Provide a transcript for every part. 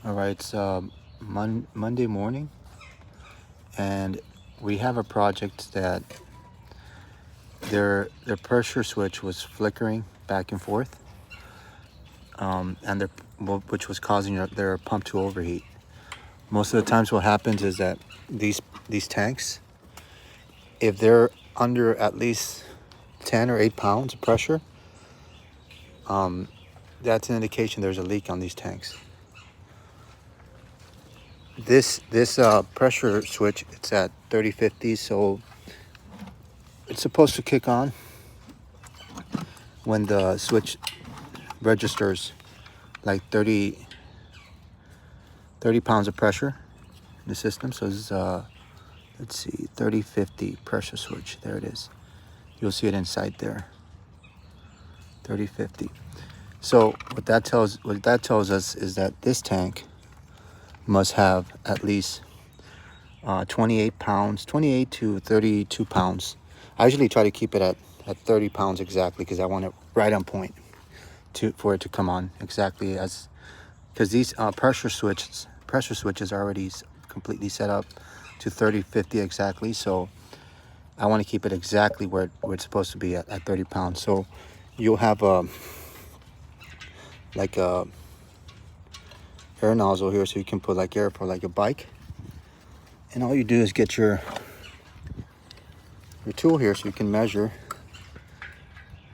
All right, it's Monday morning, and we have a project that their pressure switch was flickering back and forth, and which was causing their pump to overheat. Most of the times, what happens is that these tanks, if they're under at least 10 or 8 pounds of pressure, that's an indication there's a leak on these tanks. This pressure switch, it's at 3050, so it's supposed to kick on when the switch registers like 30 pounds of pressure in the system. So it's let's see, 3050 pressure switch. There it is. You'll see it inside there. 3050. So what that tells us is that this tank must have at least 28 pounds, 28 to 32 pounds. I usually try to keep it at 30 pounds exactly, because I want it right on point for it to come on exactly, as because these pressure switches are already completely set up to 3050 exactly. So I want to keep it exactly where it's supposed to be at 30 pounds. So you'll have like a air nozzle here, so you can put like air for like a bike, and all you do is get your tool here so you can measure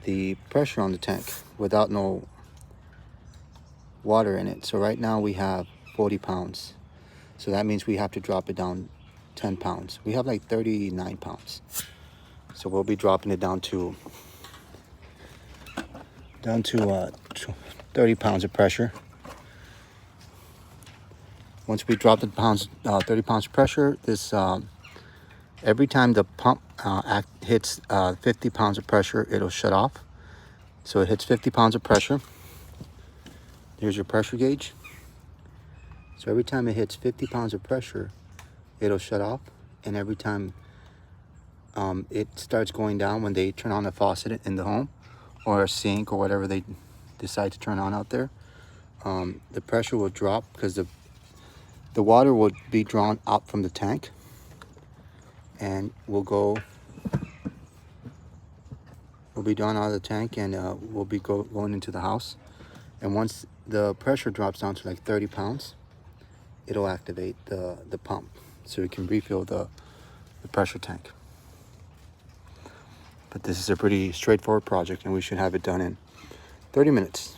the pressure on the tank without no water in it. So right now we have 40 pounds, so that means we have to drop it down 10 pounds. We have like 39 pounds, so we'll be dropping it down to 30 pounds of pressure. Once we drop the 30 pounds of pressure, this every time the pump hits 50 pounds of pressure, it'll shut off. So it hits 50 pounds of pressure. Here's your pressure gauge. So every time it hits 50 pounds of pressure, it'll shut off. And every time it starts going down, when they turn on the faucet in the home or a sink or whatever they decide to turn on out there, the pressure will drop, because the water will be drawn out from the tank and will be drawn out of the tank, and will be going into the house. And once the pressure drops down to like 30 pounds, it'll activate the pump, so we can refill the pressure tank. But this is a pretty straightforward project, and we should have it done in 30 minutes.